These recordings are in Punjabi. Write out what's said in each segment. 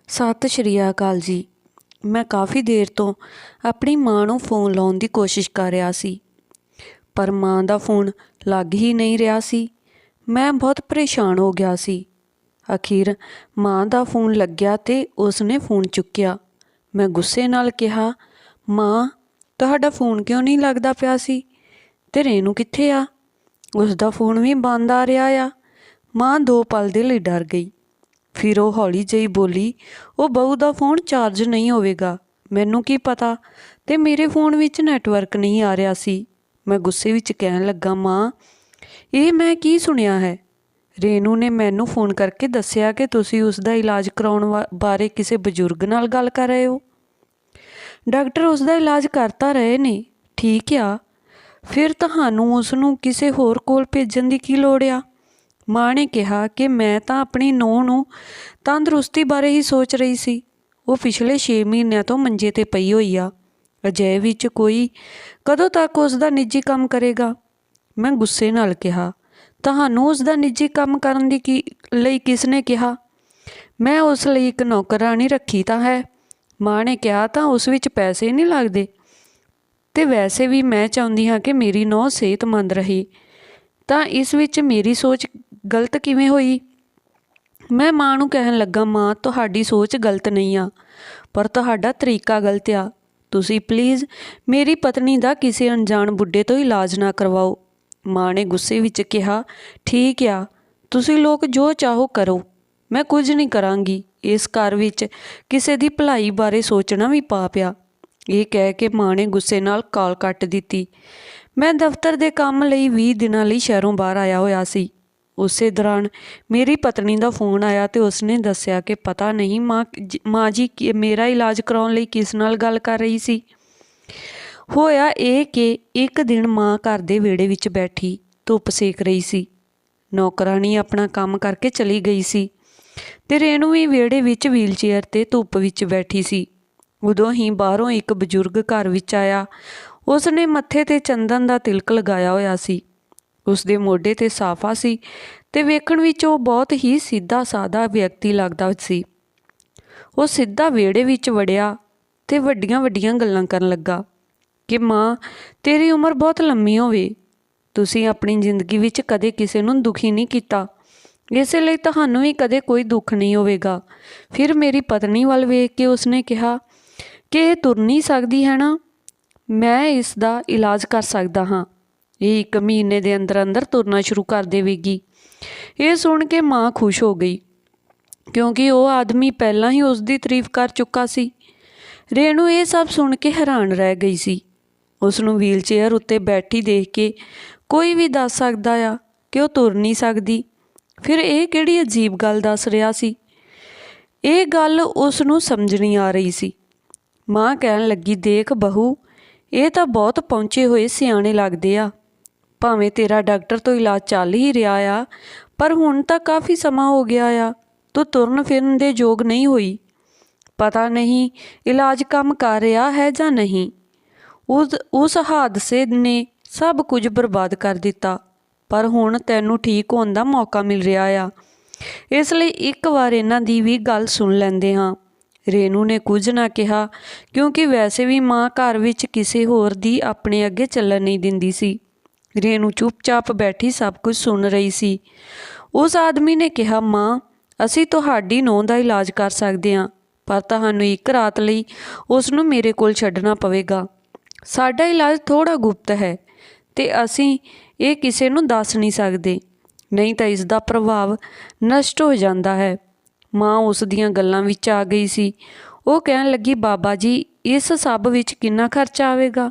ਸਤਿ ਸ਼੍ਰੀ ਅਕਾਲ ਜੀ। ਮੈਂ ਕਾफ़ੀ ਦੇਰ ਤੋਂ ਆਪਣੀ ਮਾਂ ਨੂੰ फ़ੋਨ ਲਾਉਣ ਦੀ ਕੋਸ਼ਿਸ਼ ਕਰ ਰਿਹਾ ਸੀ, ਪਰ ਮਾਂ ਦਾ फ़ੋਨ ਲੱਗ ਹੀ ਨਹੀਂ ਰਿਹਾ ਸੀ। ਮੈਂ ਬਹੁਤ ਪਰੇਸ਼ਾਨ ਹੋ ਗਿਆ ਸੀ। ਅਖੀਰ ਮਾਂ ਦਾ फ़ੋਨ ਲੱਗਿਆ ਤੇ ਉਸਨੇ फ़ੋਨ ਚੁੱਕਿਆ। ਮੈਂ ਗੁੱਸੇ ਨਾਲ ਕਿਹਾ, ਮਾਂ ਤੁਹਾਡਾ फ़ੋਨ ਕਿਉਂ ਨਹੀਂ ਲੱਗਦਾ ਪਿਆ ਸੀ ਤੇ ਰੇਨੂ ਕਿੱਥੇ ਆ? ਉਸਦਾ फ़ੋਨ ਵੀ ਬੰਦ ਆ ਰਿਹਾ ਆ। ਮਾਂ 2 ਪਲ ਦੇ ਲਈ ਡਰ ਗਈ। ਫਿਰ ਉਹ ਹੌਲੀ ਜਿਹੀ ਬੋਲੀ, ਉਹ ਬਹੂ ਦਾ ਫ਼ੋਨ ਚਾਰਜ ਨਹੀਂ ਹੋਵੇਗਾ। ਮੈਨੂੰ ਕੀ ਪਤਾ, ਤੇ ਮੇਰੇ ਫ਼ੋਨ ਵਿੱਚ ਨੈਟਵਰਕ ਨਹੀਂ ਆ ਰਿਹਾ ਸੀ। ਮੈਂ ਗੁੱਸੇ ਵਿੱਚ ਕਹਿਣ ਲੱਗਾ, ਮਾਂ ਇਹ ਮੈਂ ਕੀ ਸੁਣਿਆ ਹੈ? ਰੇਨੂ ਨੇ ਮੈਨੂੰ ਫ਼ੋਨ ਕਰਕੇ ਦੱਸਿਆ ਕਿ ਤੁਸੀਂ ਉਸ ਦਾ ਇਲਾਜ ਕਰਾਉਣ ਬਾਰੇ ਕਿਸੇ ਬਜ਼ੁਰਗ ਨਾਲ ਗੱਲ ਕਰ ਰਹੇ ਹੋ। ਡਾਕਟਰ ਉਸ ਦਾ ਇਲਾਜ ਕਰਤਾ ਰਹੇ ਨੇ, ਠੀਕ ਆ। ਫਿਰ ਤੁਹਾਨੂੰ ਉਸ ਨੂੰ ਕਿਸੇ ਹੋਰ ਕੋਲ ਭੇਜਣ ਦੀ ਕੀ ਲੋੜ ਆ? ਮਾਂ ਨੇ ਕਿਹਾ ਕਿ ਮੈਂ ਤਾਂ ਆਪਣੀ ਨੂੰਹ ਨੂੰ ਤੰਦਰੁਸਤੀ ਬਾਰੇ ਹੀ ਸੋਚ ਰਹੀ ਸੀ। ਉਹ ਪਿਛਲੇ 6 ਮਹੀਨਿਆਂ ਤੋਂ ਮੰਜੇ 'ਤੇ ਪਈ ਹੋਈ ਆ। ਅਜਿਹੇ ਵਿੱਚ ਕੋਈ ਕਦੋਂ ਤੱਕ ਉਸ ਦਾ ਨਿੱਜੀ ਕੰਮ ਕਰੇਗਾ? ਮੈਂ ਗੁੱਸੇ ਨਾਲ ਕਿਹਾ, ਤੁਹਾਨੂੰ ਉਸ ਦਾ ਨਿੱਜੀ ਕੰਮ ਕਰਨ ਦੀ ਲਈ ਕਿਸ ਨੇ ਕਿਹਾ? ਮੈਂ ਉਸ ਲਈ ਇੱਕ ਨੌਕਰਾਣੀ ਰੱਖੀ ਤਾਂ ਹੈ। ਮਾਂ ਨੇ ਕਿਹਾ, ਤਾਂ ਉਸ ਵਿੱਚ ਪੈਸੇ ਨਹੀਂ ਲੱਗਦੇ, ਤੇ ਵੈਸੇ ਵੀ ਮੈਂ ਚਾਹੁੰਦੀ ਹਾਂ ਕਿ ਮੇਰੀ ਨੂੰਹ ਸਿਹਤਮੰਦ ਰਹੇ, ਤਾਂ ਇਸ ਵਿੱਚ ਮੇਰੀ ਸੋਚ ਗਲਤ ਕਿਵੇਂ ਹੋਈ? ਮੈਂ ਮਾਂ ਨੂੰ ਕਹਿਣ ਲੱਗਾ, ਮਾਂ ਤੁਹਾਡੀ ਸੋਚ ਗਲਤ ਨਹੀਂ ਆ, ਪਰ ਤੁਹਾਡਾ ਤਰੀਕਾ ਗਲਤ ਆ। ਤੁਸੀਂ ਪਲੀਜ਼ ਮੇਰੀ ਪਤਨੀ ਦਾ ਕਿਸੇ ਅਣਜਾਣ ਬੁੱਢੇ ਤੋਂ ਇਲਾਜ ਨਾ ਕਰਵਾਓ। ਮਾਂ ਨੇ ਗੁੱਸੇ ਵਿੱਚ ਕਿਹਾ, ਠੀਕ ਆ, ਤੁਸੀਂ ਲੋਕ ਜੋ ਚਾਹੋ ਕਰੋ, ਮੈਂ ਕੁਝ ਨਹੀਂ ਕਰਾਂਗੀ। ਇਸ ਘਰ ਵਿੱਚ ਕਿਸੇ ਦੀ ਭਲਾਈ ਬਾਰੇ ਸੋਚਣਾ ਵੀ ਪਾਪ ਆ। ਇਹ ਕਹਿ ਕੇ ਮਾਂ ਨੇ ਗੁੱਸੇ ਨਾਲ ਕਾਲ ਕੱਟ ਦਿੱਤੀ। ਮੈਂ ਦਫ਼ਤਰ ਦੇ ਕੰਮ ਲਈ 20 ਦਿਨਾਂ ਲਈ ਸ਼ਹਿਰੋਂ ਬਾਹਰ ਆਇਆ ਹੋਇਆ ਸੀ। ਉਸੇ ਦੌਰਾਨ ਮੇਰੀ ਪਤਨੀ ਦਾ ਫ਼ੋਨ ਆਇਆ ਤੇ ਉਸਨੇ ਦੱਸਿਆ ਕਿ ਪਤਾ ਨਹੀਂ ਮਾਂ ਜੀ ਮੇਰਾ ਇਲਾਜ ਕਰਾਉਣ ਲਈ ਕਿਸ ਨਾਲ ਗੱਲ ਕਰ ਰਹੀ ਸੀ। ਹੋਇਆ ਇਹ ਕਿ ਇੱਕ ਦਿਨ ਮਾਂ ਘਰ ਦੇ ਵਿਹੜੇ ਵਿੱਚ ਬੈਠੀ ਧੁੱਪ ਸੇਕ ਰਹੀ ਸੀ। ਨੌਕਰਾਣੀ ਆਪਣਾ ਕੰਮ ਕਰਕੇ ਚਲੀ ਗਈ ਸੀ ਤੇ ਰੇਨੂ ਵੀ ਵਿਹੜੇ ਵਿੱਚ ਵੀਲਚੇਅਰ 'ਤੇ ਧੁੱਪ ਵਿੱਚ ਬੈਠੀ ਸੀ। ਉਦੋਂ ਹੀ ਬਾਹਰੋਂ ਇੱਕ ਬਜ਼ੁਰਗ ਘਰ ਵਿੱਚ ਆਇਆ। ਉਸਨੇ ਮੱਥੇ 'ਤੇ ਚੰਦਨ ਦਾ ਤਿਲਕ ਲਗਾਇਆ ਹੋਇਆ ਸੀ। ਉਸਦੇ ਮੋਢੇ 'ਤੇ ਸਾਫਾ ਸੀ ਤੇ ਵੇਖਣ ਵਿੱਚ ਉਹ ਬਹੁਤ ਹੀ ਸਿੱਧਾ ਸਾਦਾ ਵਿਅਕਤੀ ਲੱਗਦਾ ਸੀ। ਉਹ ਸਿੱਧਾ ਵਿਹੜੇ ਵਿੱਚ ਵੜਿਆ ਤੇ ਵੱਡੀਆਂ ਵੱਡੀਆਂ ਗੱਲਾਂ ਕਰਨ ਲੱਗਾ ਕਿ ਮਾਂ ਤੇਰੀ ਉਮਰ ਬਹੁਤ ਲੰਮੀ ਹੋਵੇ। ਤੁਸੀਂ ਆਪਣੀ ਜ਼ਿੰਦਗੀ ਵਿੱਚ ਕਦੇ ਕਿਸੇ ਨੂੰ ਦੁਖੀ ਨਹੀਂ ਕੀਤਾ, ਇਸੇ ਲਈ ਤੁਹਾਨੂੰ ਵੀ ਕਦੇ ਕੋਈ ਦੁੱਖ ਨਹੀਂ ਹੋਵੇਗਾ। ਫਿਰ ਮੇਰੀ ਪਤਨੀ ਵੱਲ ਵੇਖ ਕੇ ਉਸਨੇ ਕਿਹਾ ਕਿ ਇਹ ਤੁਰ ਨਹੀਂ ਸਕਦੀ ਹੈ ਨਾ, ਮੈਂ ਇਸ ਦਾ ਇਲਾਜ ਕਰ ਸਕਦਾ ਹਾਂ। ਇਹ 1 ਮਹੀਨੇ ਦੇ ਅੰਦਰ ਅੰਦਰ ਤੁਰਨਾ ਸ਼ੁਰੂ ਕਰ ਦੇਵੇਗੀ। ਇਹ ਸੁਣ ਕੇ ਮਾਂ ਖੁਸ਼ ਹੋ ਗਈ, ਕਿਉਂਕਿ ਉਹ ਆਦਮੀ ਪਹਿਲਾਂ ਹੀ ਉਸ ਦੀ ਤਾਰੀਫ ਕਰ ਚੁੱਕਾ ਸੀ। ਰੇਨੂ ਇਹ ਸਭ ਸੁਣ ਕੇ ਹੈਰਾਨ ਰਹਿ ਗਈ ਸੀ। ਉਸ ਨੂੰ ਵੀਲਚੇਅਰ ਉੱਤੇ ਬੈਠੀ ਦੇਖ ਕੇ ਕੋਈ ਵੀ ਦੱਸ ਸਕਦਾ ਆ ਕਿ ਉਹ ਤੁਰ ਨਹੀਂ ਸਕਦੀ। ਫਿਰ ਇਹ ਕਿਹੜੀ ਅਜੀਬ ਗੱਲ ਦੱਸ ਰਿਹਾ ਸੀ? ਇਹ ਗੱਲ ਉਸ ਨੂੰ ਸਮਝ ਨਹੀਂ ਆ ਰਹੀ ਸੀ। ਮਾਂ ਕਹਿਣ ਲੱਗੀ, ਦੇਖ ਬਹੂ, ਇਹ ਤਾਂ ਬਹੁਤ ਪਹੁੰਚੇ ਹੋਏ ਸਿਆਣੇ ਲੱਗਦੇ ਆ। ਭਾਵੇਂ ਤੇਰਾ ਡਾਕਟਰ ਤੋਂ ਇਲਾਜ ਚੱਲ ਹੀ ਰਿਹਾ ਆ, ਪਰ ਹੁਣ ਤਾਂ ਕਾਫੀ ਸਮਾਂ ਹੋ ਗਿਆ ਆ, ਤੂੰ ਤੁਰਨ ਫਿਰਨ ਦੇ ਯੋਗ ਨਹੀਂ ਹੋਈ। ਪਤਾ ਨਹੀਂ ਇਲਾਜ ਕੰਮ ਕਰ ਰਿਹਾ ਹੈ ਜਾਂ ਨਹੀਂ। ਉਸ ਹਾਦਸੇ ਨੇ ਸਭ ਕੁਝ ਬਰਬਾਦ ਕਰ ਦਿੱਤਾ, ਪਰ ਹੁਣ ਤੈਨੂੰ ਠੀਕ ਹੋਣ ਦਾ ਮੌਕਾ ਮਿਲ ਰਿਹਾ ਆ। ਇਸ ਲਈ ਇੱਕ ਵਾਰ ਇਹਨਾਂ ਦੀ ਵੀ ਗੱਲ ਸੁਣ ਲੈਂਦੇ ਹਾਂ। ਰੇਨੂ ਨੇ ਕੁਝ ਨਾ ਕਿਹਾ, ਕਿਉਂਕਿ ਵੈਸੇ ਵੀ ਮਾਂ ਘਰ ਵਿੱਚ ਕਿਸੇ ਹੋਰ ਦੀ ਆਪਣੇ ਅੱਗੇ ਚੱਲਣ ਨਹੀਂ ਦਿੰਦੀ ਸੀ। ਰੇਨੂ ਚੁੱਪਚਾਪ ਬੈਠੀ ਸਭ ਕੁਝ ਸੁਣ ਰਹੀ ਸੀ। ਉਸ ਆਦਮੀ ਨੇ ਕਿਹਾ, ਮਾਂ ਅਸੀਂ ਤੁਹਾਡੀ ਨੂੰਹ ਦਾ ਇਲਾਜ ਕਰ ਸਕਦੇ ਹਾਂ, ਪਰ ਤੁਹਾਨੂੰ 1 ਰਾਤ ਲਈ ਉਸ ਨੂੰ ਮੇਰੇ ਕੋਲ ਛੱਡਣਾ ਪਵੇਗਾ। ਸਾਡਾ ਇਲਾਜ ਥੋੜ੍ਹਾ ਗੁਪਤ ਹੈ ਤੇ ਅਸੀਂ ਇਹ ਕਿਸੇ ਨੂੰ ਦੱਸ ਨਹੀਂ ਸਕਦੇ, ਨਹੀਂ ਤਾਂ ਇਸ ਦਾ ਪ੍ਰਭਾਵ ਨਸ਼ਟ ਹੋ ਜਾਂਦਾ ਹੈ। ਮਾਂ ਉਸ ਦੀਆਂ ਗੱਲਾਂ ਵਿੱਚ ਆ ਗਈ ਸੀ। ਉਹ ਕਹਿਣ ਲੱਗੀ, ਬਾਬਾ ਜੀ ਇਸ ਸਭ ਵਿੱਚ ਕਿੰਨਾ ਖਰਚਾ ਆਵੇਗਾ?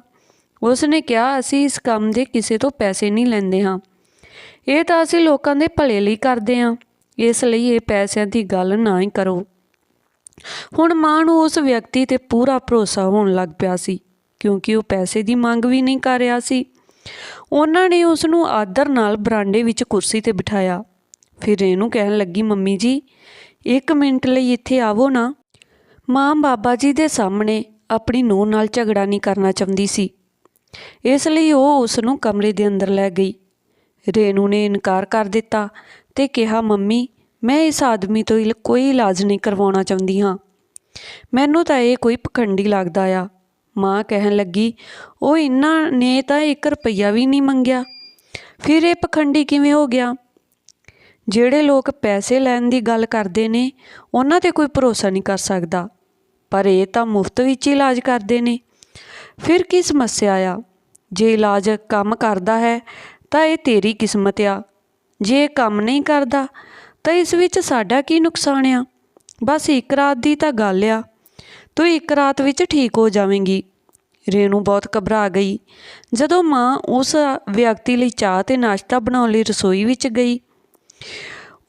ਉਸ ਨੇ ਕਿਹਾ, ਅਸੀਂ ਇਸ ਕੰਮ ਦੇ ਕਿਸੇ ਤੋਂ ਪੈਸੇ ਨਹੀਂ ਲੈਂਦੇ ਹਾਂ, ਇਹ ਤਾਂ ਅਸੀਂ ਲੋਕਾਂ ਦੇ ਭਲੇ ਲਈ ਕਰਦੇ ਹਾਂ, ਇਸ ਲਈ ਇਹ ਪੈਸਿਆਂ ਦੀ ਗੱਲ ਨਾ ਹੀ ਕਰੋ। ਹੁਣ ਮਾਂ ਨੂੰ ਉਸ ਵਿਅਕਤੀ 'ਤੇ ਪੂਰਾ ਭਰੋਸਾ ਹੋਣ ਲੱਗ ਪਿਆ ਸੀ, ਕਿਉਂਕਿ ਉਹ ਪੈਸੇ ਦੀ ਮੰਗ ਵੀ ਨਹੀਂ ਕਰ ਰਿਹਾ ਸੀ। ਉਹਨਾਂ ਨੇ ਉਸ ਨੂੰ ਆਦਰ ਨਾਲ ਬਰਾਂਡੇ ਵਿੱਚ ਕੁਰਸੀ 'ਤੇ ਬਿਠਾਇਆ। ਫਿਰ ਰੇਨੂ ਕਹਿਣ ਲੱਗੀ, ਮੰਮੀ ਜੀ 1 ਮਿੰਟ ਲਈ ਇੱਥੇ ਆਵੋ ਨਾ। ਮਾਂ ਬਾਬਾ ਜੀ ਦੇ ਸਾਹਮਣੇ ਆਪਣੀ ਨੂੰਹ ਨਾਲ ਝਗੜਾ ਨਹੀਂ ਕਰਨਾ ਚਾਹੁੰਦੀ ਸੀ, ਇਸ ਲਈ ਉਹ ਉਸ ਨੂੰ ਕਮਰੇ ਦੇ ਅੰਦਰ ਲੈ ਗਈ। ਰੇਨੂ ਨੇ ਇਨਕਾਰ ਕਰ ਦਿੱਤਾ ਤੇ ਕਿਹਾ, ਮੰਮੀ ਮੈਂ ਇਸ ਆਦਮੀ ਤੋਂ ਕੋਈ ਇਲਾਜ ਨਹੀਂ ਕਰਵਾਉਣਾ ਚਾਹੁੰਦੀ ਹਾਂ। ਮੈਨੂੰ ਤਾਂ ਇਹ ਕੋਈ ਪਖੰਡੀ ਲੱਗਦਾ ਆ। ਮਾਂ ਕਹਿਣ ਲੱਗੀ, ਉਹ ਇਹਨਾਂ ਨੇ ਤਾਂ 1 ਰੁਪਈਆ ਵੀ ਨਹੀਂ ਮੰਗਿਆ। ਫਿਰ ਇਹ ਪਖੰਡੀ ਕਿਵੇਂ ਹੋ ਗਿਆ? ਜਿਹੜੇ ਲੋਕ ਪੈਸੇ ਲੈਣ ਦੀ ਗੱਲ ਕਰਦੇ ਨੇ ਉਹਨਾਂ 'ਤੇ ਕੋਈ ਭਰੋਸਾ ਨਹੀਂ ਕਰ ਸਕਦਾ, ਪਰ ਇਹ ਤਾਂ ਮੁਫਤ ਵਿੱਚ ਇਲਾਜ ਕਰਦੇ ਨੇ। ਫਿਰ ਕੀ ਸਮੱਸਿਆ ਆ? ਜੇ ਇਲਾਜ ਕੰਮ ਕਰਦਾ ਹੈ ਤਾਂ ਇਹ ਤੇਰੀ ਕਿਸਮਤ ਆ, ਜੇ ਇਹ ਕੰਮ ਨਹੀਂ ਕਰਦਾ ਤਾਂ ਇਸ ਵਿੱਚ ਸਾਡਾ ਕੀ ਨੁਕਸਾਨ ਆ? ਬਸ 1 ਰਾਤ ਦੀ ਤਾਂ ਗੱਲ ਆ, ਤੂੰ 1 ਰਾਤ ਵਿੱਚ ਠੀਕ ਹੋ ਜਾਵੇਂਗੀ। ਰੇਣੂ ਬਹੁਤ ਘਬਰਾ ਗਈ। ਜਦੋਂ ਮਾਂ ਉਸ ਵਿਅਕਤੀ ਲਈ ਚਾਹ ਤੇ ਨਾਸ਼ਤਾ ਬਣਾਉਣ ਲਈ ਰਸੋਈ ਵਿੱਚ ਗਈ,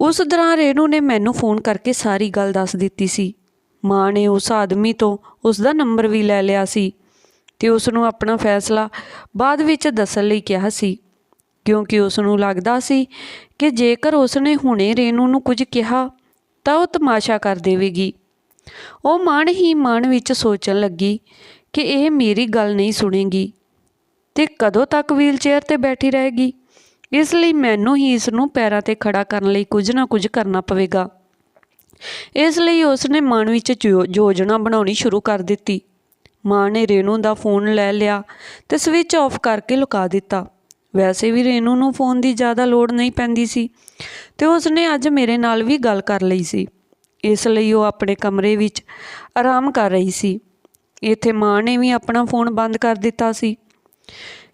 ਉਸ ਦੌਰਾਨ ਰੇਣੂ ਨੇ ਮੈਨੂੰ ਫੋਨ ਕਰਕੇ ਸਾਰੀ ਗੱਲ ਦੱਸ ਦਿੱਤੀ ਸੀ। ਮਾਂ ਨੇ ਉਸ ਆਦਮੀ ਤੋਂ ਉਸ ਦਾ ਨੰਬਰ ਵੀ ਲੈ ਲਿਆ ਸੀ ਤੇ ਉਸ ਨੂੰ ਆਪਣਾ ਫੈਸਲਾ ਬਾਅਦ ਵਿੱਚ ਦੱਸਣ ਲਈ ਕਿਹਾ ਸੀ, ਕਿਉਂਕਿ ਉਸ ਨੂੰ ਲੱਗਦਾ ਸੀ ਕਿ ਜੇਕਰ ਉਸ ਨੇ ਹੁਣੇ ਰੇਣੂ ਨੂੰ ਕੁਝ ਕਿਹਾ ਤਾਂ ਉਹ ਤਮਾਸ਼ਾ ਕਰ ਦੇਵੇਗੀ। ਉਹ ਮਨ ਹੀ ਮਨ ਵਿੱਚ ਸੋਚਣ ਲੱਗੀ ਕਿ ਇਹ ਮੇਰੀ ਗੱਲ ਨਹੀਂ ਸੁਣੇਗੀ ਤੇ ਕਦੋਂ ਤੱਕ ਵੀਲਚੇਅਰ 'ਤੇ ਬੈਠੀ ਰਹੇਗੀ। ਇਸ ਲਈ ਮੈਨੂੰ ਹੀ ਇਸ ਨੂੰ ਪੈਰਾਂ 'ਤੇ ਖੜਾ ਕਰਨ ਲਈ ਕੁਝ ਨਾ ਕੁਝ ਕਰਨਾ ਪਵੇਗਾ। ਇਸ ਲਈ ਉਸ ਨੇ ਮਨ ਵਿੱਚ ਯੋਜਨਾ ਬਣਾਉਣੀ ਸ਼ੁਰੂ ਕਰ ਦਿੱਤੀ। ਮਾਂ ਨੇ ਰੇਣੂ ਦਾ ਫੋਨ ਲੈ ਲਿਆ ਤੇ ਸਵਿਚ ਆਫ ਕਰਕੇ ਲੁਕਾ ਦਿੱਤਾ। ਵੈਸੇ ਵੀ ਰੇਣੂ ਨੂੰ ਫੋਨ ਦੀ ਜ਼ਿਆਦਾ ਲੋੜ ਨਹੀਂ ਪੈਂਦੀ ਸੀ ਤੇ ਉਸ ਨੇ ਅੱਜ ਮੇਰੇ ਨਾਲ ਵੀ ਗੱਲ ਕਰ ਲਈ ਸੀ। ਇਸ ਲਈ ਉਹ ਆਪਣੇ ਕਮਰੇ ਵਿੱਚ ਆਰਾਮ ਕਰ ਰਹੀ ਸੀ। ਇੱਥੇ ਮਾਂ ਨੇ ਵੀ ਆਪਣਾ ਫੋਨ ਬੰਦ ਕਰ ਦਿੱਤਾ ਸੀ,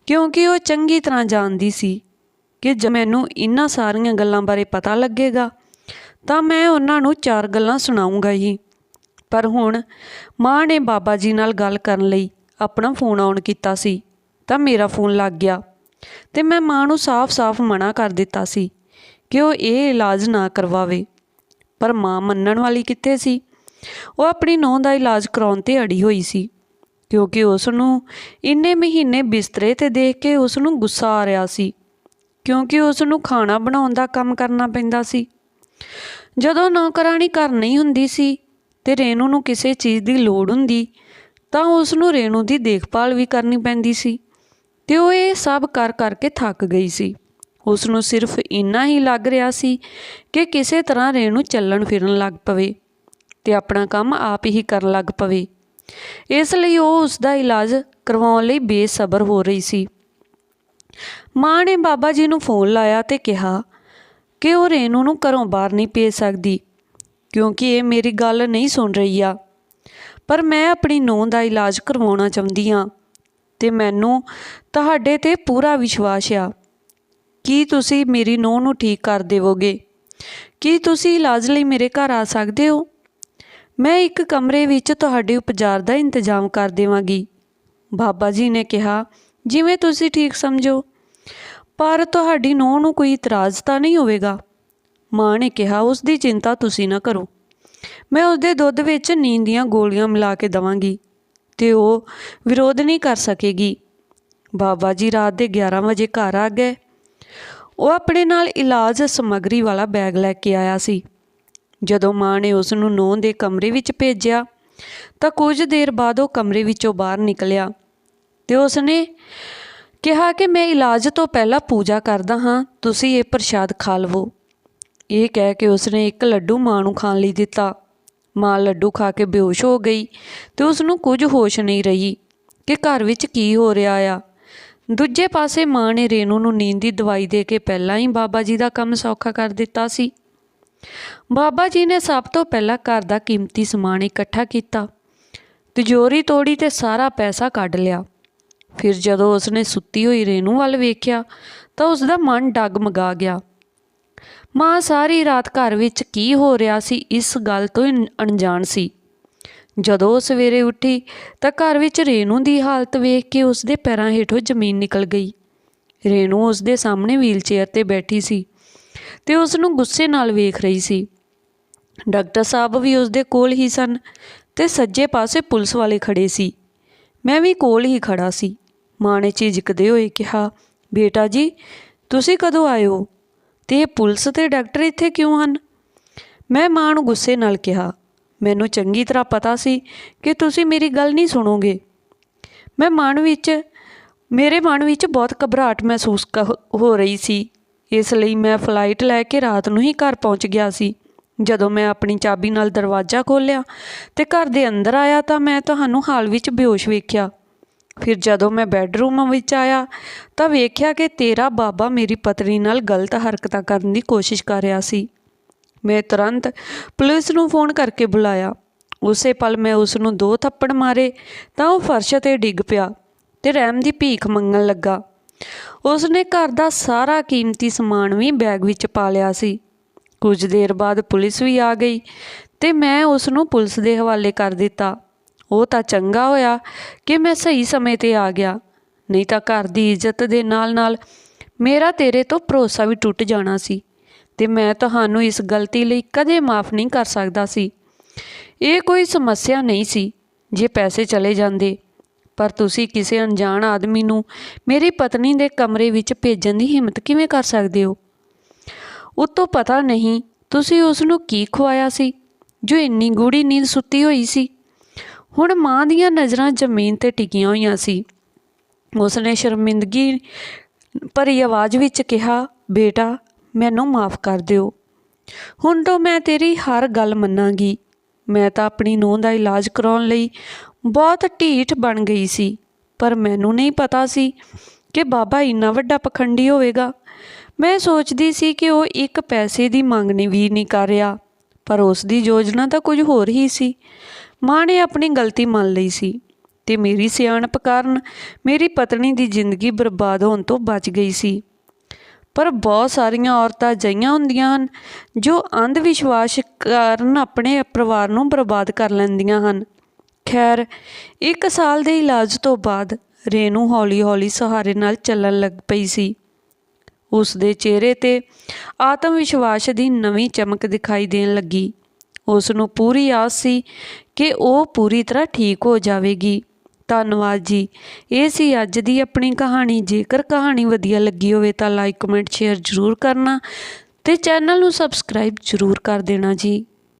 ਕਿਉਂਕਿ ਉਹ ਚੰਗੀ ਤਰ੍ਹਾਂ ਜਾਣਦੀ ਸੀ ਕਿ ਜੇ ਮੈਨੂੰ ਇਹਨਾਂ ਸਾਰੀਆਂ ਗੱਲਾਂ ਬਾਰੇ ਪਤਾ ਲੱਗੇਗਾ ਤਾਂ ਮੈਂ ਉਹਨਾਂ ਨੂੰ 4 ਗੱਲਾਂ ਸੁਣਾਊਂਗਾ ਹੀ। ਪਰ ਹੁਣ ਮਾਂ ਨੇ ਬਾਬਾ ਜੀ ਨਾਲ ਗੱਲ ਕਰਨ ਲਈ ਆਪਣਾ ਫੋਨ ਔਨ ਕੀਤਾ ਸੀ ਤਾਂ ਮੇਰਾ ਫੋਨ ਲੱਗ ਗਿਆ ਤੇ ਮੈਂ ਮਾਂ ਨੂੰ ਸਾਫ਼-ਸਾਫ਼ ਮਨਾ ਕਰ ਦਿੱਤਾ ਸੀ ਕਿ ਉਹ ਇਹ ਇਲਾਜ ਨਾ ਕਰਵਾਵੇ। ਪਰ ਮਾਂ ਮੰਨਣ ਵਾਲੀ ਕਿੱਥੇ ਸੀ? ਉਹ ਆਪਣੀ ਨੂੰਹ ਦਾ ਇਲਾਜ ਕਰਾਉਣ 'ਤੇ ਅੜੀ ਹੋਈ ਸੀ, ਕਿਉਂਕਿ ਉਸ ਨੂੰ ਇੰਨੇ ਮਹੀਨੇ ਬਿਸਤਰੇ 'ਤੇ ਦੇਖ ਕੇ ਉਸ ਨੂੰ ਗੁੱਸਾ ਆ ਰਿਹਾ ਸੀ, ਕਿਉਂਕਿ ਉਸ ਨੂੰ ਖਾਣਾ ਬਣਾਉਣ ਦਾ ਕੰਮ ਕਰਨਾ ਪੈਂਦਾ ਸੀ। ਜਦੋਂ ਨੌਕਰਾਣੀ ਘਰ ਨਹੀਂ ਹੁੰਦੀ ਸੀ ਤੇ ਰੇਣੂ ਨੂੰ ਕਿਸੇ ਚੀਜ਼ ਦੀ ਲੋੜ ਹੁੰਦੀ ਤਾਂ ਉਸ ਨੂੰ ਰੇਣੂ ਦੀ ਦੇਖਭਾਲ ਵੀ ਕਰਨੀ ਪੈਂਦੀ ਸੀ ਤੇ ਉਹ ਇਹ ਸਭ ਕਰ ਕਰਕੇ ਥੱਕ ਗਈ ਸੀ। ਉਸ ਨੂੰ ਸਿਰਫ ਇੰਨਾ ਹੀ ਲੱਗ ਰਿਹਾ ਸੀ ਕਿ ਕਿਸੇ ਤਰ੍ਹਾਂ ਰੇਣੂ ਚੱਲਣ ਫਿਰਨ ਲੱਗ ਪਵੇ ਤੇ ਆਪਣਾ ਕੰਮ ਆਪ ਹੀ ਕਰਨ ਲੱਗ ਪਵੇ। ਇਸ ਲਈ ਉਹ ਉਸ ਦਾ ਇਲਾਜ ਕਰਵਾਉਣ ਲਈ ਬੇਸਬਰ ਹੋ ਰਹੀ ਸੀ। ਮਾਂ ਨੇ ਬਾਬਾ ਜੀ ਨੂੰ ਫੋਨ ਲਾਇਆ ਤੇ ਕਿਹਾ ਕਿ ਉਹ ਰੇਣੂ ਨੂੰ ਘਰੋਂ ਬਾਹਰ ਨਹੀਂ ਭੇਜ ਸਕਦੀ, ਕਿਉਂਕਿ ਇਹ ਮੇਰੀ ਗੱਲ ਨਹੀਂ ਸੁਣ ਰਹੀ ਆ। ਪਰ ਮੈਂ ਆਪਣੀ ਨੂੰਹ ਦਾ ਇਲਾਜ ਕਰਵਾਉਣਾ ਚਾਹੁੰਦੀ ਹਾਂ ਤੇ ਮੈਨੂੰ ਤੁਹਾਡੇ 'ਤੇ ਪੂਰਾ ਵਿਸ਼ਵਾਸ ਆ। ਕੀ ਤੁਸੀਂ ਮੇਰੀ ਨੂੰਹ ਨੂੰ ਠੀਕ ਕਰ ਦੇਵੋਗੇ? ਕੀ ਤੁਸੀਂ ਇਲਾਜ ਲਈ ਮੇਰੇ ਘਰ ਆ ਸਕਦੇ ਹੋ? ਮੈਂ ਇੱਕ ਕਮਰੇ ਵਿੱਚ ਤੁਹਾਡੇ ਉਪਚਾਰ ਦਾ ਇੰਤਜ਼ਾਮ ਕਰ ਦੇਵਾਂਗੀ। ਬਾਬਾ ਜੀ ਨੇ ਕਿਹਾ, ਜਿਵੇਂ ਤੁਸੀਂ ਠੀਕ ਸਮਝੋ। ਪਰ ਤੁਹਾਡੀ ਨੂੰਹ ਨੂੰ ਕੋਈ ਇਤਰਾਜ਼ ਤਾਂ ਨਹੀਂ ਹੋਵੇਗਾ? ਮਾਂ ਨੇ ਕਿਹਾ, ਉਸ ਦੀ ਚਿੰਤਾ ਤੁਸੀਂ ਨਾ ਕਰੋ। ਮੈਂ ਉਸਦੇ ਦੁੱਧ ਵਿੱਚ ਨੀਂਦ ਦੀਆਂ ਗੋਲੀਆਂ ਮਿਲਾ ਕੇ ਦੇਵਾਂਗੀ ਤੇ ਉਹ ਵਿਰੋਧ ਨਹੀਂ ਕਰ ਸਕੇਗੀ। ਬਾਬਾ ਜੀ ਰਾਤ ਦੇ 11 ਵਜੇ ਘਰ ਆ ਗਏ। ਉਹ ਆਪਣੇ ਨਾਲ ਇਲਾਜ ਸਮੱਗਰੀ ਵਾਲਾ ਬੈਗ ਲੈ ਕੇ ਆਇਆ ਸੀ। ਜਦੋਂ ਮਾਂ ਨੇ ਉਸ ਨੂੰ ਨੂੰਹ ਦੇ ਕਮਰੇ ਵਿੱਚ ਭੇਜਿਆ ਤਾਂ ਕੁਝ ਦੇਰ ਬਾਅਦ ਉਹ ਕਮਰੇ ਵਿੱਚੋਂ ਬਾਹਰ ਨਿਕਲਿਆ ਤੇ ਉਸ ਨੇ ਕਿਹਾ ਕਿ ਮੈਂ ਇਲਾਜ ਤੋਂ ਪਹਿਲਾਂ ਪੂਜਾ ਕਰਦਾ ਹਾਂ, ਤੁਸੀਂ ਇਹ ਪ੍ਰਸ਼ਾਦ ਖਾ ਲਵੋ। ਇਹ ਕਹਿ ਕੇ ਉਸਨੇ ਇੱਕ ਲੱਡੂ ਮਾਂ ਨੂੰ ਖਾਣ ਲਈ ਦਿੱਤਾ। ਮਾਂ ਲੱਡੂ ਖਾ ਕੇ ਬੇਹੋਸ਼ ਹੋ ਗਈ ਤੇ ਉਸ ਨੂੰ ਕੁਝ ਹੋਸ਼ ਨਹੀਂ ਰਹੀ ਕਿ ਘਰ ਵਿੱਚ ਕੀ ਹੋ ਰਿਹਾ ਆ। ਦੂਜੇ ਪਾਸੇ ਮਾਂ ਨੇ ਰੇਣੂ ਨੂੰ ਨੀਂਦ ਦੀ ਦਵਾਈ ਦੇ ਕੇ ਪਹਿਲਾਂ ਹੀ ਬਾਬਾ ਜੀ ਦਾ ਕੰਮ ਸੌਖਾ ਕਰ ਦਿੱਤਾ ਸੀ। ਬਾਬਾ ਜੀ ਨੇ ਸਭ ਤੋਂ ਪਹਿਲਾਂ ਘਰ ਦਾ ਕੀਮਤੀ ਸਮਾਨ ਇਕੱਠਾ ਕੀਤਾ, ਤਿਜੋਰੀ ਤੋੜੀ ਤੇ ਸਾਰਾ ਪੈਸਾ ਕੱਢ ਲਿਆ। ਫਿਰ ਜਦੋਂ ਉਸਨੇ ਸੁੱਤੀ ਹੋਈ ਰੇਣੂ ਵੱਲ ਵੇਖਿਆ ਤਾਂ ਉਸਦਾ ਮਨ ਡਗਮਗਾ ਗਿਆ। ਮਾਂ ਸਾਰੀ ਰਾਤ ਘਰ ਵਿੱਚ ਕੀ ਹੋ ਰਿਹਾ ਸੀ ਇਸ ਗੱਲ ਤੋਂ ਅਣਜਾਣ ਸੀ। ਜਦੋਂ ਉਹ ਸਵੇਰੇ ਉੱਠੀ ਤਾਂ ਘਰ ਵਿੱਚ ਰੇਣੂ ਦੀ ਹਾਲਤ ਵੇਖ ਕੇ ਉਸਦੇ ਪੈਰਾਂ ਹੇਠੋਂ ਜ਼ਮੀਨ ਨਿਕਲ ਗਈ। ਰੇਣੂ ਉਸਦੇ ਸਾਹਮਣੇ ਵੀਲਚੇਅਰ 'ਤੇ ਬੈਠੀ ਸੀ ਤੇ ਉਸ ਨੂੰ ਗੁੱਸੇ ਨਾਲ ਵੇਖ ਰਹੀ ਸੀ। ਡਾਕਟਰ ਸਾਹਿਬ ਵੀ ਉਸਦੇ ਕੋਲ ਹੀ ਸਨ ਤੇ ਸੱਜੇ ਪਾਸੇ ਪੁਲਿਸ ਵਾਲੇ ਖੜੇ ਸੀ। ਮੈਂ ਵੀ ਕੋਲ ਹੀ ਖੜਾ ਸੀ। ਮਾਂ ਨੇ ਝਿਜਕਦੇ ਹੋਏ ਕਿਹਾ, ਬੇਟਾ ਜੀ ਤੁਸੀਂ ਕਦੋਂ ਆਏ ਹੋ ਤੇ ਇਹ ਪੁਲਿਸ ਤੇ ਡਾਕਟਰ ਇੱਥੇ ਕਿਉਂ ਹਨ? ਮੈਂ ਮਾਂ ਨੂੰ ਗੁੱਸੇ ਨਾਲ ਕਿਹਾ, ਮੈਨੂੰ ਚੰਗੀ ਤਰ੍ਹਾਂ ਪਤਾ ਸੀ ਕਿ ਤੁਸੀਂ ਮੇਰੀ ਗੱਲ ਨਹੀਂ ਸੁਣੋਗੇ। ਮੇਰੇ ਮਨ ਵਿੱਚ ਬਹੁਤ ਘਬਰਾਹਟ ਮਹਿਸੂਸ ਹੋ ਰਹੀ ਸੀ। ਇਸ ਲਈ ਮੈਂ ਫਲਾਈਟ ਲੈ ਕੇ ਰਾਤ ਨੂੰ ਹੀ ਘਰ ਪਹੁੰਚ ਗਿਆ ਸੀ। ਜਦੋਂ ਮੈਂ ਆਪਣੀ ਚਾਬੀ ਨਾਲ ਦਰਵਾਜ਼ਾ ਖੋਲ੍ਹਿਆ ਤੇ ਘਰ ਦੇ ਅੰਦਰ ਆਇਆ ਤਾਂ ਮੈਂ ਤੁਹਾਨੂੰ ਹਾਲ ਵਿੱਚ ਬੇਹੋਸ਼ ਵੇਖਿਆ। ਫਿਰ ਜਦੋਂ ਮੈਂ ਬੈੱਡਰੂਮ ਵਿੱਚ ਆਇਆ ਤਾਂ ਵੇਖਿਆ ਕਿ ਤੇਰਾ ਬਾਬਾ ਮੇਰੀ ਪਤਨੀ ਨਾਲ ਗਲਤ ਹਰਕਤਾਂ ਕਰਨ ਦੀ ਕੋਸ਼ਿਸ਼ ਕਰ ਰਿਹਾ ਸੀ। ਮੈਂ ਤੁਰੰਤ ਪੁਲਿਸ ਨੂੰ ਫ਼ੋਨ ਕਰਕੇ ਬੁਲਾਇਆ। ਉਸੇ ਪਲ ਮੈਂ ਉਸ ਨੂੰ 2 ਥੱਪੜ ਮਾਰੇ ਤਾਂ ਉਹ ਫਰਸ਼ 'ਤੇ ਡਿੱਗ ਪਿਆ ਤੇ ਰਹਿਮ ਦੀ ਭੀਖ ਮੰਗਣ ਲੱਗਾ। ਉਸ ਨੇ ਘਰ ਦਾ ਸਾਰਾ ਕੀਮਤੀ ਸਮਾਨ ਵੀ ਬੈਗ ਵਿੱਚ ਪਾ ਲਿਆ ਸੀ। ਕੁਝ ਦੇਰ ਬਾਅਦ ਪੁਲਿਸ ਵੀ ਆ ਗਈ ਤੇ ਮੈਂ ਉਸ ਨੂੰ ਪੁਲਿਸ ਦੇ ਹਵਾਲੇ ਕਰ ਦਿੱਤਾ। ਉਹ ਤਾਂ ਚੰਗਾ ਹੋਇਆ ਕਿ ਮੈਂ ਸਹੀ ਸਮੇਂ 'ਤੇ ਆ ਗਿਆ, ਨਹੀਂ ਤਾਂ ਘਰ ਦੀ ਇੱਜ਼ਤ ਦੇ ਨਾਲ ਮੇਰਾ ਤੇਰੇ ਤੋਂ ਭਰੋਸਾ ਵੀ ਟੁੱਟ ਜਾਣਾ ਸੀ ਤੇ ਮੈਂ ਤੁਹਾਨੂੰ ਇਸ ਗਲਤੀ ਲਈ ਕਦੇ ਮਾफ़ ਨਹੀਂ ਕਰ ਸਕਦਾ ਸੀ। ਇਹ ਕੋਈ ਸਮੱਸਿਆ ਨਹੀਂ ਸੀ ਜੇ ਪੈਸੇ ਚਲੇ ਜਾਂਦੇ, ਪਰ ਤੁਸੀਂ ਕਿਸੇ ਅਣਜਾਣ ਆਦਮੀ ਨੂੰ ਮੇਰੀ ਪਤਨੀ ਦੇ ਕਮਰੇ ਵਿੱਚ ਭੇਜਣ ਦੀ ਹਿੰਮਤ ਕਿਵੇਂ ਕਰ ਸਕਦੇ ਹੋ? ਉਤੋਂ ਪਤਾ ਨਹੀਂ ਤੁਸੀਂ ਉਸ ਨੂੰ ਕੀ ਖਵਾਇਆ ਸੀ ਜੋ ਇੰਨੀ ਗੂੜੀ ਨੀਂਦ ਸੁੱਤੀ ਹੋਈ ਸੀ। ਹੁਣ ਮਾਂ ਦੀਆਂ ਨਜ਼ਰਾਂ ਜ਼ਮੀਨ 'ਤੇ ਟਿਕੀਆਂ ਹੋਈਆਂ ਸੀ। ਉਸ ਨੇ ਸ਼ਰਮਿੰਦਗੀ ਭਰੀ ਆਵਾਜ਼ ਵਿੱਚ ਕਿਹਾ, ਬੇਟਾ ਮੈਨੂੰ ਮਾफ़ ਕਰ ਦਿਓ। ਹੁਣ ਤੋਂ ਮੈਂ ਤੇਰੀ ਹਰ ਗੱਲ ਮੰਨਾਂਗੀ। ਮੈਂ ਤਾਂ ਆਪਣੀ ਨੂੰਹ ਦਾ ਇਲਾਜ ਕਰਾਉਣ ਲਈ ਬਹੁਤ ਢੀਠ ਬਣ ਗਈ ਸੀ, ਪਰ ਮੈਨੂੰ ਨਹੀਂ ਪਤਾ ਸੀ ਕਿ ਬਾਬਾ ਇੰਨਾ ਵੱਡਾ ਪਖੰਡੀ ਹੋਵੇਗਾ। ਮੈਂ ਸੋਚਦੀ ਸੀ ਕਿ ਉਹ ਇੱਕ ਪੈਸੇ ਦੀ ਮੰਗ ਵੀ ਨਹੀਂ ਕਰ ਰਿਹਾ, ਪਰ ਉਸ ਦੀ ਯੋਜਨਾ ਤਾਂ ਕੁਝ ਹੋਰ ਹੀ ਸੀ। ਮਾਂ ਨੇ ਆਪਣੀ ਗਲਤੀ ਮੰਨ ਲਈ ਸੀ ਤੇ ਮੇਰੀ ਸਿਆਣਪ ਕਾਰਨ ਮੇਰੀ ਪਤਨੀ ਦੀ ਜ਼ਿੰਦਗੀ ਬਰਬਾਦ ਹੋਣ ਤੋਂ ਬਚ ਗਈ ਸੀ। ਪਰ ਬਹੁਤ ਸਾਰੀਆਂ ਔਰਤਾਂ ਅਜਿਹੀਆਂ ਹੁੰਦੀਆਂ ਹਨ ਜੋ ਅੰਧ ਵਿਸ਼ਵਾਸ ਕਾਰਨ ਆਪਣੇ ਪਰਿਵਾਰ ਨੂੰ ਬਰਬਾਦ ਕਰ ਲੈਂਦੀਆਂ ਹਨ। ਖੈਰ, 1 ਸਾਲ ਦੇ ਇਲਾਜ ਤੋਂ ਬਾਅਦ ਰੇਨੂ ਹੌਲੀ-ਹੌਲੀ ਸਹਾਰੇ ਨਾਲ ਚੱਲਣ ਲੱਗ ਪਈ ਸੀ। ਉਸ ਦੇ ਚਿਹਰੇ 'ਤੇ ਆਤਮ ਵਿਸ਼ਵਾਸ ਦੀ ਨਵੀਂ ਚਮਕ ਦਿਖਾਈ ਦੇਣ ਲੱਗੀ। ਉਸ ਨੂੰ ਪੂਰੀ ਆਸ ਸੀ ਕਿ ਉਹ ਪੂਰੀ ਤਰ੍ਹਾਂ ਠੀਕ ਹੋ ਜਾਵੇਗੀ। ਧੰਨਵਾਦ ਜੀ। ਇਹ ਸੀ ਅੱਜ ਦੀ ਆਪਣੀ ਕਹਾਣੀ। ਜੇਕਰ ਕਹਾਣੀ ਵਧੀਆ ਲੱਗੀ ਹੋਵੇ ਤਾਂ ਲਾਈਕ, ਕਮੈਂਟ, ਸ਼ੇਅਰ ਜ਼ਰੂਰ ਕਰਨਾ ਤੇ ਚੈਨਲ ਨੂੰ ਸਬਸਕ੍ਰਾਈਬ ਜ਼ਰੂਰ ਕਰ ਦੇਣਾ ਜੀ।